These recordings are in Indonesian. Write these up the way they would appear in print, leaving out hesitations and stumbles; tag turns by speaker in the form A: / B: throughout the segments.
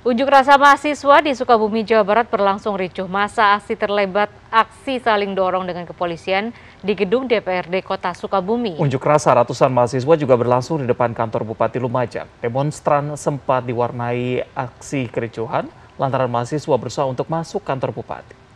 A: Unjuk rasa mahasiswa di Sukabumi, Jawa Barat berlangsung ricuh. Masa aksi terlibat aksi saling dorong dengan kepolisian di gedung DPRD Kota Sukabumi.
B: Unjuk rasa ratusan mahasiswa juga berlangsung di depan kantor Bupati Lumajang. Demonstran sempat diwarnai aksi kericuhan lantaran mahasiswa berusaha untuk masuk kantor Bupati.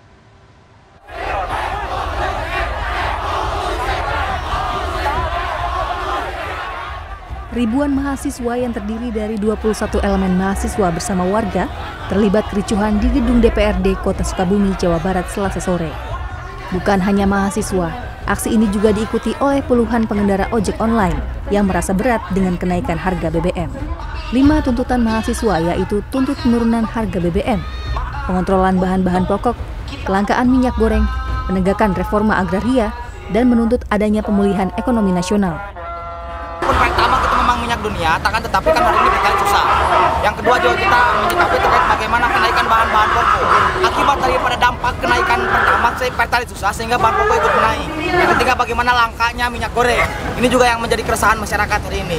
C: Ribuan mahasiswa yang terdiri dari 21 elemen mahasiswa bersama warga terlibat kericuhan di gedung DPRD Kota Sukabumi, Jawa Barat Selasa sore. Bukan hanya mahasiswa, aksi ini juga diikuti oleh puluhan pengendara ojek online yang merasa berat dengan kenaikan harga BBM. 5 tuntutan mahasiswa yaitu tuntut penurunan harga BBM, pengontrolan bahan-bahan pokok, kelangkaan minyak goreng, penegakan reforma agraria, dan menuntut adanya pemulihan ekonomi nasional.
D: Pertama kita memang minyak dunia, tetapi kan hari ini kita susah. Yang kedua juga kita menyikapi terkait bagaimana kenaikan bahan-bahan pokok. Akibat daripada dampak kenaikan pertama, pertalite susah sehingga bahan pokok ikut naik. Yang ketiga bagaimana langkanya minyak goreng. Ini juga yang menjadi keresahan masyarakat hari ini.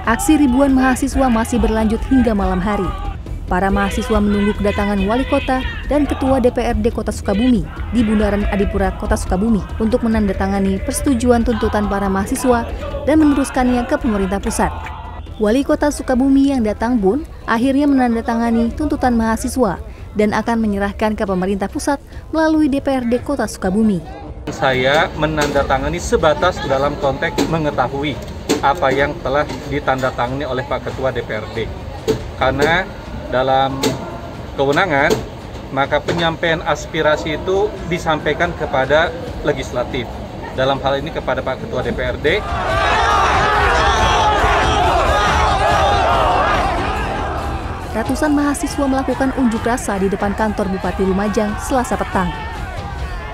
C: Aksi ribuan mahasiswa masih berlanjut hingga malam hari. Para mahasiswa menunggu kedatangan Wali Kota dan Ketua DPRD Kota Sukabumi di Bundaran Adipura Kota Sukabumi untuk menandatangani persetujuan tuntutan para mahasiswa dan meneruskannya ke pemerintah pusat. Wali Kota Sukabumi yang datang pun akhirnya menandatangani tuntutan mahasiswa dan akan menyerahkan ke pemerintah pusat melalui DPRD Kota Sukabumi.
E: Saya menandatangani sebatas dalam konteks mengetahui apa yang telah ditandatangani oleh Pak Ketua DPRD. Karena dalam kewenangan, maka penyampaian aspirasi itu disampaikan kepada legislatif. Dalam hal ini kepada Pak Ketua DPRD.
C: Ratusan mahasiswa melakukan unjuk rasa di depan kantor Bupati Lumajang Selasa petang.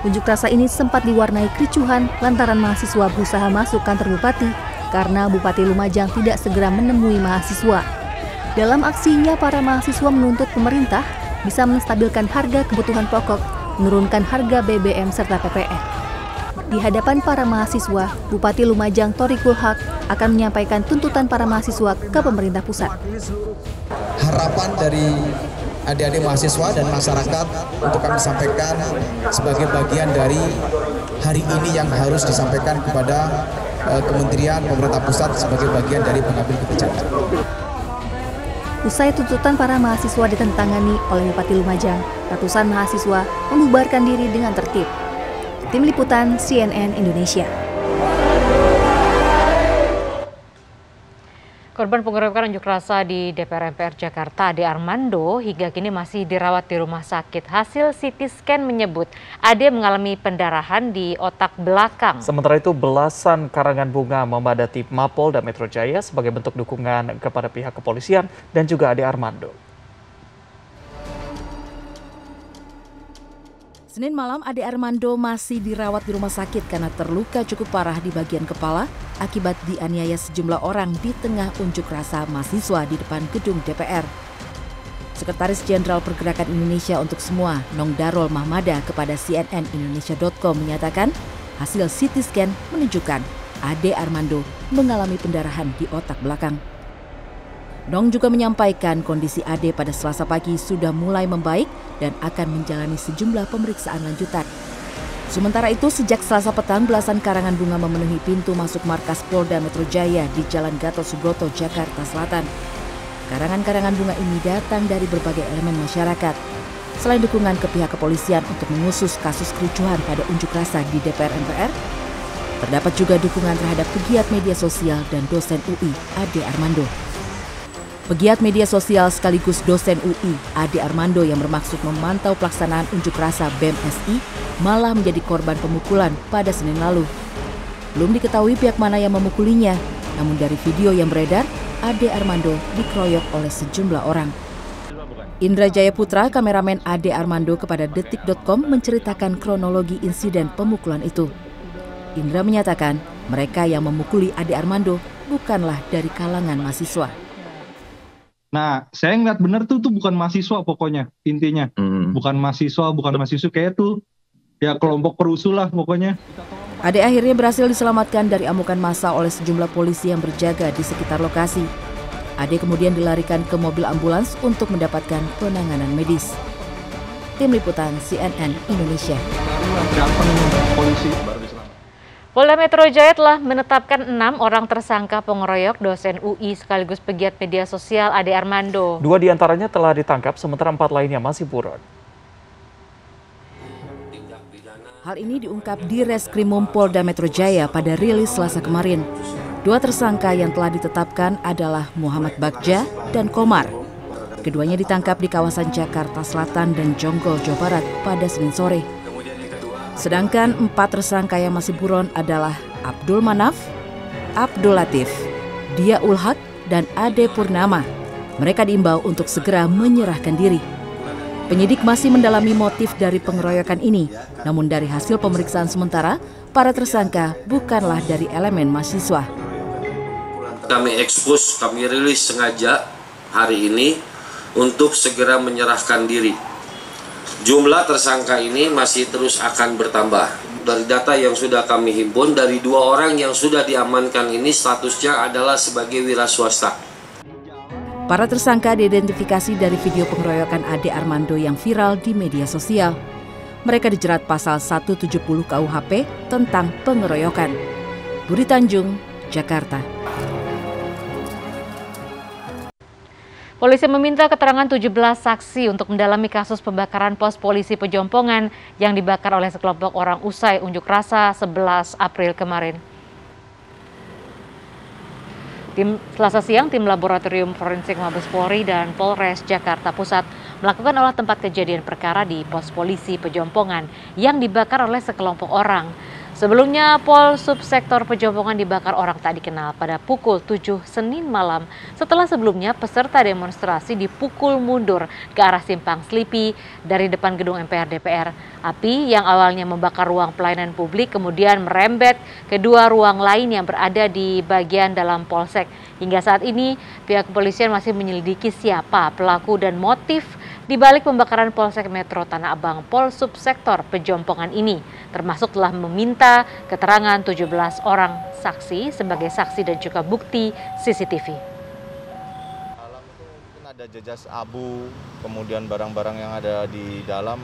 C: Unjuk rasa ini sempat diwarnai kericuhan lantaran mahasiswa berusaha masuk kantor Bupati karena Bupati Lumajang tidak segera menemui mahasiswa. Dalam aksinya, para mahasiswa menuntut pemerintah bisa menstabilkan harga kebutuhan pokok, menurunkan harga BBM serta PPN. Di hadapan para mahasiswa, Bupati Lumajang Thoriqul Haq akan menyampaikan tuntutan para mahasiswa ke pemerintah pusat.
F: Harapan dari adik-adik mahasiswa dan masyarakat untuk kami sampaikan sebagai bagian dari hari ini yang harus disampaikan kepada Kementerian Pemerintah Pusat sebagai bagian dari pengambil kebijakan.
C: Usai tuntutan para mahasiswa ditentangani oleh Bupati Lumajang, ratusan mahasiswa membubarkan diri dengan tertib. Tim Liputan CNN Indonesia.
A: Korban pengeroyokan unjuk rasa di DPR MPR Jakarta, Ade Armando, hingga kini masih dirawat di rumah sakit. Hasil CT scan menyebut Ade mengalami pendarahan di otak belakang.
B: Sementara itu, belasan karangan bunga memadati Mapolda Metro Jaya sebagai bentuk dukungan kepada pihak kepolisian dan juga Ade Armando.
G: Senin malam, Ade Armando masih dirawat di rumah sakit karena terluka cukup parah di bagian kepala akibat dianiaya sejumlah orang di tengah unjuk rasa mahasiswa di depan gedung DPR. Sekretaris Jenderal Pergerakan Indonesia untuk Semua, Nong Darul Mahmada, kepada cnnindonesia.com menyatakan hasil CT scan menunjukkan Ade Armando mengalami pendarahan di otak belakang. Nong juga menyampaikan kondisi Ade pada Selasa pagi sudah mulai membaik dan akan menjalani sejumlah pemeriksaan lanjutan. Sementara itu, sejak Selasa petang, belasan karangan bunga memenuhi pintu masuk markas Polda Metro Jaya di Jalan Gatot Subroto, Jakarta Selatan. Karangan-karangan bunga ini datang dari berbagai elemen masyarakat. Selain dukungan ke pihak kepolisian untuk mengusus kasus kericuhan pada unjuk rasa di DPR MPR, terdapat juga dukungan terhadap pegiat media sosial dan dosen UI, Ade Armando. Pegiat media sosial sekaligus dosen UI, Ade Armando, yang bermaksud memantau pelaksanaan unjuk rasa BEM SI malah menjadi korban pemukulan pada Senin lalu. Belum diketahui pihak mana yang memukulinya, namun dari video yang beredar, Ade Armando dikeroyok oleh sejumlah orang. Indra Jaya Putra, kameramen Ade Armando, kepada detik.com menceritakan kronologi insiden pemukulan itu. Indra menyatakan mereka yang memukuli Ade Armando bukanlah dari kalangan mahasiswa.
H: Nah, saya ngeliat bener tuh bukan mahasiswa pokoknya, intinya. Bukan mahasiswa kayak tuh ya kelompok perusuh lah pokoknya.
G: Ade akhirnya berhasil diselamatkan dari amukan massa oleh sejumlah polisi yang berjaga di sekitar lokasi. Ade kemudian dilarikan ke mobil ambulans untuk mendapatkan penanganan medis. Tim Liputan CNN Indonesia.
A: Polda Metro Jaya telah menetapkan 6 orang tersangka pengeroyok dosen UI sekaligus pegiat media sosial Ade Armando.
B: 2 diantaranya telah ditangkap, sementara 4 lainnya masih buron.
G: Hal ini diungkap di Reskrimum Polda Metro Jaya pada rilis Selasa kemarin. 2 tersangka yang telah ditetapkan adalah Muhammad Bagja dan Komar. Keduanya ditangkap di kawasan Jakarta Selatan dan Jonggol, Jawa Barat pada Senin sore. Sedangkan 4 tersangka yang masih buron adalah Abdul Manaf, Abdul Latif, Dia Ulhak, dan Ade Purnama. Mereka diimbau untuk segera menyerahkan diri. Penyidik masih mendalami motif dari pengeroyokan ini, namun dari hasil pemeriksaan sementara, para tersangka bukanlah dari elemen mahasiswa.
I: Kami ekspos, kami rilis sengaja hari ini untuk segera menyerahkan diri. Jumlah tersangka ini masih terus akan bertambah. Dari data yang sudah kami himpun, dari 2 orang yang sudah diamankan ini statusnya adalah sebagai wira swasta.
G: Para tersangka diidentifikasi dari video pengeroyokan Ade Armando yang viral di media sosial. Mereka dijerat pasal 170 KUHP tentang pengeroyokan. Budi Tanjung, Jakarta.
A: Polisi meminta keterangan 17 saksi untuk mendalami kasus pembakaran pos polisi Pejompongan yang dibakar oleh sekelompok orang usai unjuk rasa 11 April kemarin. Selasa siang, tim Laboratorium Forensik Mabes Polri dan Polres Jakarta Pusat melakukan olah tempat kejadian perkara di pos polisi Pejompongan yang dibakar oleh sekelompok orang. Sebelumnya, Pol Subsektor Pejompongan dibakar orang tak dikenal pada pukul 7 Senin malam setelah sebelumnya peserta demonstrasi dipukul mundur ke arah Simpang Slipi dari depan gedung MPR DPR. Api yang awalnya membakar ruang pelayanan publik kemudian merembet ke 2 ruang lain yang berada di bagian dalam Polsek. Hingga saat ini, pihak kepolisian masih menyelidiki siapa pelaku dan motif di balik pembakaran Polsek Metro Tanah Abang Pol Subsektor Pejompongan ini, termasuk telah meminta keterangan 17 orang saksi sebagai saksi dan juga bukti CCTV.
J: Dalam itu mungkin ada jejas abu, kemudian barang-barang yang ada di dalam,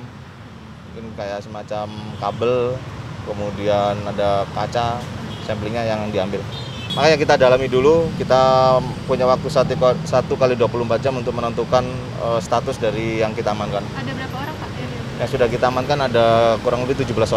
J: mungkin kayak semacam kabel, kemudian ada kaca, samplingnya yang diambil. Makanya kita dalami dulu, kita punya waktu 1 kali 24 jam untuk menentukan status dari yang kita amankan.
A: Ada berapa orang, Pak?
J: Yang sudah kita amankan ada kurang lebih 17 orang.